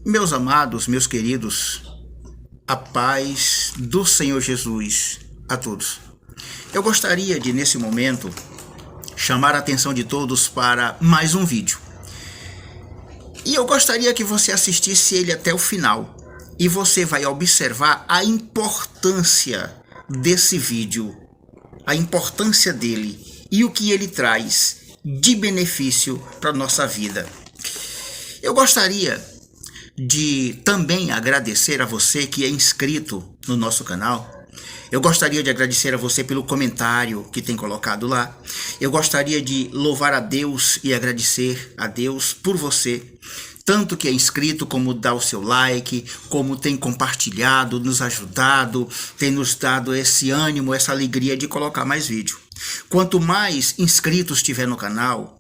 Meus amados, meus queridos, a paz do Senhor Jesus a todos. Eu gostaria de, nesse momento, chamar a atenção de todos para mais um vídeo. E eu gostaria que você assistisse ele até o final. E você vai observar a importância desse vídeo, a importância dele e o que ele traz de benefício para a nossa vida. Eu gostaria de também agradecer a você que é inscrito no nosso canal. Eu gostaria de agradecer a você pelo comentário que tem colocado lá. Eu gostaria de louvar a Deus e agradecer a Deus por você, tanto que é inscrito, como dá o seu like, como tem compartilhado, nos ajudado, tem nos dado esse ânimo, essa alegria de colocar mais vídeo. Quanto mais inscritos tiver no canal,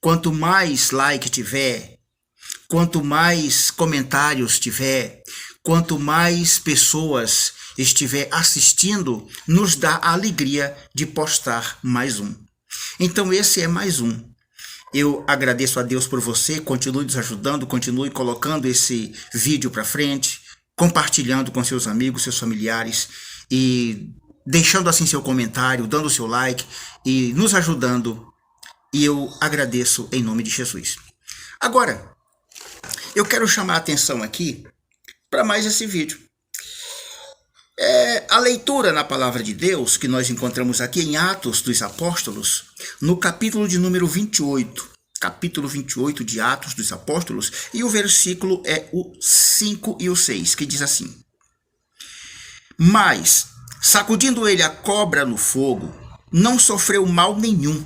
quanto mais like tiver, quanto mais comentários tiver, quanto mais pessoas estiver assistindo, nos dá a alegria de postar mais um. Então esse é mais um. Eu agradeço a Deus por você, continue nos ajudando, continue colocando esse vídeo para frente, compartilhando com seus amigos, seus familiares e deixando assim seu comentário, dando seu like e nos ajudando. E eu agradeço em nome de Jesus. Agora, eu quero chamar a atenção aqui para mais esse vídeo. A leitura na palavra de Deus que nós encontramos aqui em Atos dos Apóstolos, no capítulo de número 28, capítulo 28 de Atos dos Apóstolos, e o versículo é o 5 e o 6, que diz assim: Mas, sacudindo ele a cobra no fogo, não sofreu mal nenhum.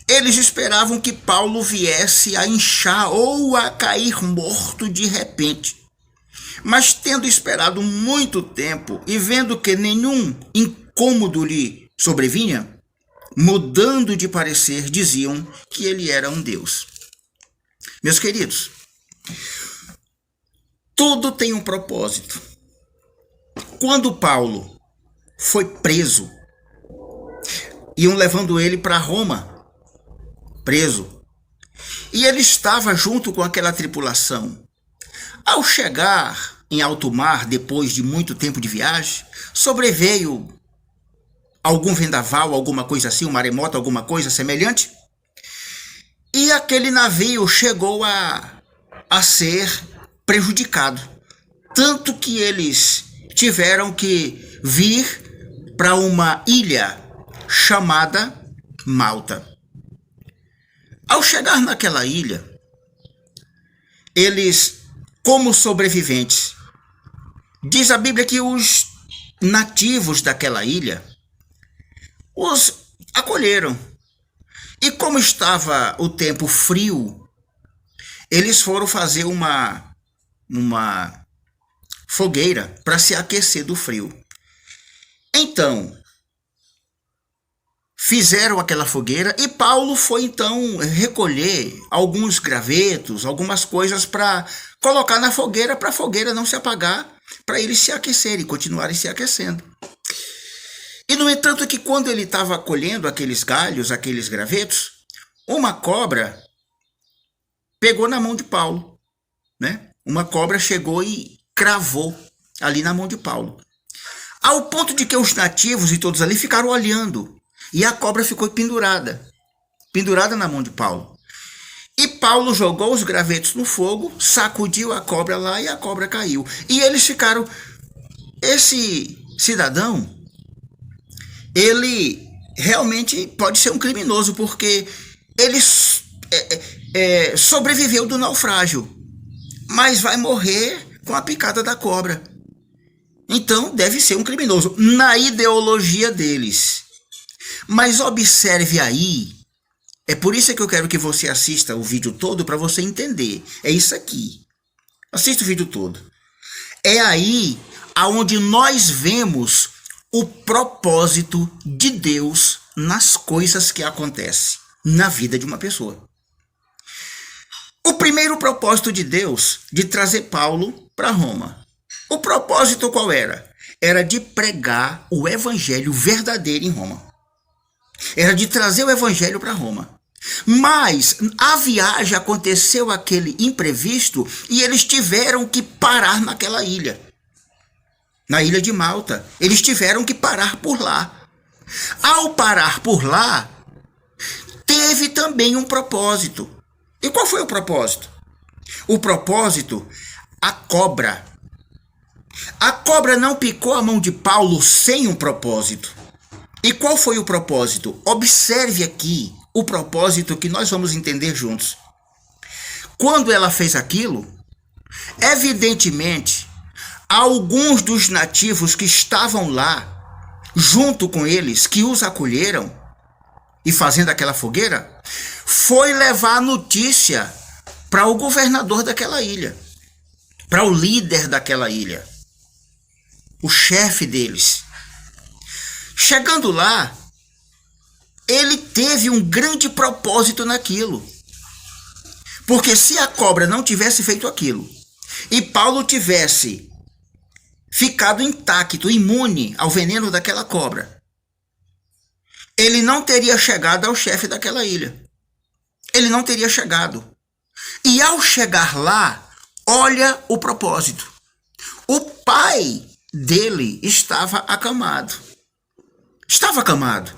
Eles esperavam que Paulo viesse a inchar ou a cair morto de repente. Mas tendo esperado muito tempo e vendo que nenhum incômodo lhe sobrevinha, mudando de parecer, diziam que ele era um deus. Meus queridos, tudo tem um propósito. Quando Paulo foi preso, iam levando ele para Roma, preso, e ele estava junto com aquela tripulação. Ao chegar em alto mar, depois de muito tempo de viagem, sobreveio algum vendaval, alguma coisa assim, um maremoto, alguma coisa semelhante, e aquele navio chegou a ser prejudicado, tanto que eles tiveram que vir para uma ilha chamada Malta. Ao chegar naquela ilha, eles, como sobreviventes, diz a Bíblia que os nativos daquela ilha os acolheram. E como estava o tempo frio, eles foram fazer uma fogueira para se aquecer do frio. Então, fizeram aquela fogueira e Paulo foi então recolher alguns gravetos, algumas coisas para colocar na fogueira, para a fogueira não se apagar, para eles se aquecerem, continuarem se aquecendo. E no entanto que quando ele estava colhendo aqueles galhos, aqueles gravetos, uma cobra pegou na mão de Paulo, né? Uma cobra chegou e cravou ali na mão de Paulo. Ao ponto de que os nativos e todos ali ficaram olhando. E a cobra ficou pendurada na mão de Paulo. E Paulo jogou os gravetos no fogo, sacudiu a cobra lá e a cobra caiu. E eles ficaram... Esse cidadão, ele realmente pode ser um criminoso, porque ele sobreviveu do naufrágio, mas vai morrer com a picada da cobra. Então deve ser um criminoso, na ideologia deles. Mas observe aí, é por isso que eu quero que você assista o vídeo todo para você entender. É isso aqui. Assista o vídeo todo. É aí aonde nós vemos o propósito de Deus nas coisas que acontecem na vida de uma pessoa. O primeiro propósito de Deus de trazer Paulo para Roma. O propósito qual era? Era de pregar o evangelho verdadeiro em Roma. Era de trazer o evangelho para Roma. Mas a viagem aconteceu aquele imprevisto e eles tiveram que parar naquela ilha. Na ilha de Malta. Eles tiveram que parar por lá. Ao parar por lá, teve também um propósito. E qual foi o propósito? O propósito, a cobra. A cobra não picou a mão de Paulo sem um propósito. E qual foi o propósito? Observe aqui o propósito que nós vamos entender juntos. Quando ela fez aquilo, evidentemente, alguns dos nativos que estavam lá, junto com eles, que os acolheram, e fazendo aquela fogueira, foi levar a notícia para o governador daquela ilha, para o líder daquela ilha, o chefe deles. Chegando lá, ele teve um grande propósito naquilo. Porque se a cobra não tivesse feito aquilo, e Paulo tivesse ficado intacto, imune ao veneno daquela cobra, ele não teria chegado ao chefe daquela ilha. Ele não teria chegado. E ao chegar lá, olha o propósito. O pai dele estava acamado. Estava acamado.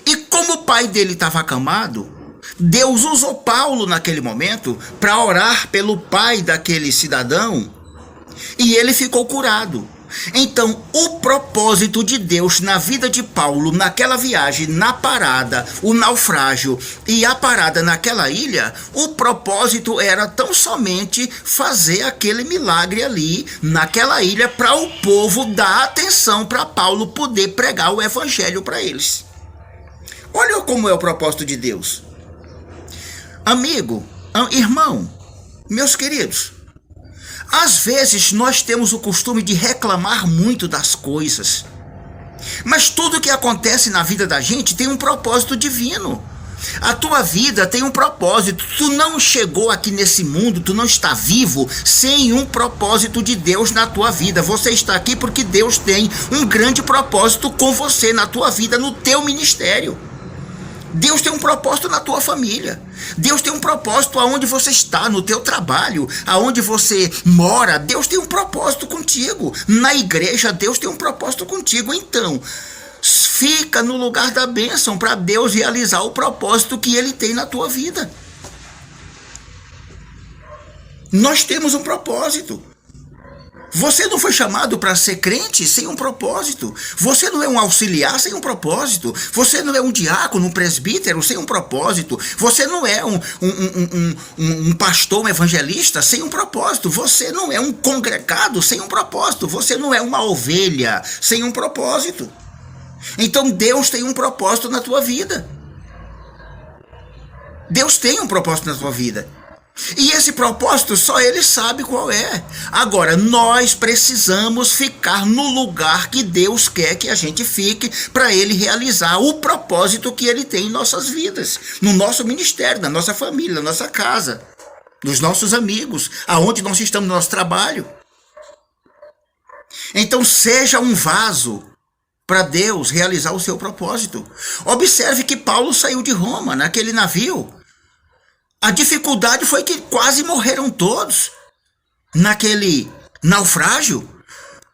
E como o pai dele estava acamado, Deus usou Paulo naquele momento para orar pelo pai daquele cidadão e ele ficou curado. Então, o propósito de Deus na vida de Paulo, naquela viagem, na parada, o naufrágio e a parada naquela ilha, o propósito era tão somente fazer aquele milagre ali, naquela ilha, para o povo dar atenção para Paulo poder pregar o evangelho para eles. Olha como é o propósito de Deus. Amigo, irmão, meus queridos, às vezes nós temos o costume de reclamar muito das coisas, mas tudo que acontece na vida da gente tem um propósito divino. A tua vida tem um propósito. Tu não chegou aqui nesse mundo, tu não está vivo sem um propósito de Deus na tua vida. Você está aqui porque Deus tem um grande propósito com você, na tua vida, no teu ministério. Deus tem um propósito na tua família. Deus tem um propósito aonde você está, no teu trabalho, aonde você mora. Deus tem um propósito contigo. Na igreja, Deus tem um propósito contigo. Então, fica no lugar da bênção para Deus realizar o propósito que Ele tem na tua vida. Nós temos um propósito. Você não foi chamado para ser crente sem um propósito. Você não é um auxiliar sem um propósito. Você não é um diácono, um presbítero sem um propósito. Você não é um pastor, um evangelista sem um propósito. Você não é um congregado sem um propósito. Você não é uma ovelha sem um propósito. Então Deus tem um propósito na tua vida. Deus tem um propósito na tua vida. E esse propósito só Ele sabe qual é. Agora, nós precisamos ficar no lugar que Deus quer que a gente fique para Ele realizar o propósito que Ele tem em nossas vidas, no nosso ministério, na nossa família, na nossa casa, nos nossos amigos, aonde nós estamos no nosso trabalho. Então, seja um vaso para Deus realizar o seu propósito. Observe que Paulo saiu de Roma naquele navio. A dificuldade foi que quase morreram todos naquele naufrágio.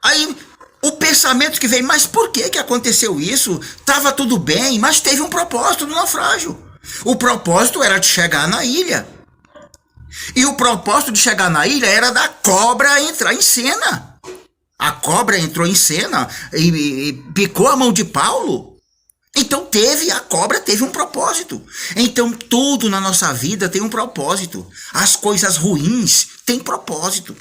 Aí o pensamento que veio, mas por que aconteceu isso? Estava tudo bem, mas teve um propósito no naufrágio. O propósito era de chegar na ilha. E o propósito de chegar na ilha era da cobra entrar em cena. A cobra entrou em cena e picou a mão de Paulo. Então a cobra teve um propósito. Então tudo na nossa vida tem um propósito. As coisas ruins têm propósito.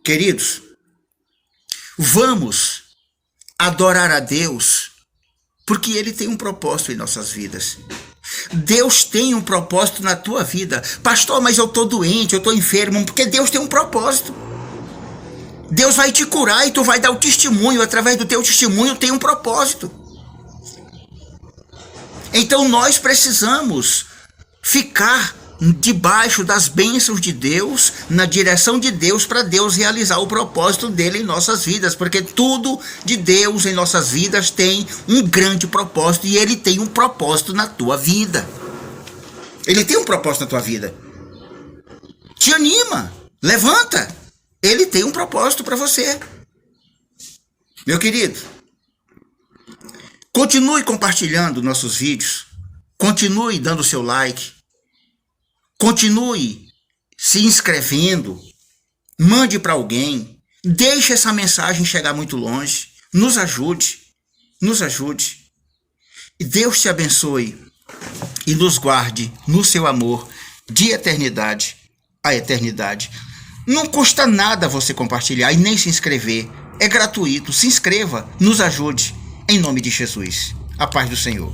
Queridos, vamos adorar a Deus porque Ele tem um propósito em nossas vidas. Deus tem um propósito na tua vida. Pastor, mas eu estou doente, eu estou enfermo, porque Deus tem um propósito. Deus vai te curar e tu vai dar o testemunho. Através do teu testemunho tem um propósito. Então nós precisamos ficar debaixo das bênçãos de Deus, na direção de Deus, para Deus realizar o propósito dele em nossas vidas, porque tudo de Deus em nossas vidas tem um grande propósito, e ele tem um propósito na tua vida. Ele tem um propósito na tua vida. Te anima, levanta. Ele tem um propósito para você. Meu querido, continue compartilhando nossos vídeos, continue dando seu like, continue se inscrevendo, mande para alguém, deixe essa mensagem chegar muito longe, nos ajude. E Deus te abençoe e nos guarde no seu amor de eternidade a eternidade. Não custa nada você compartilhar e nem se inscrever. É gratuito. Se inscreva, nos ajude. Em nome de Jesus. A paz do Senhor.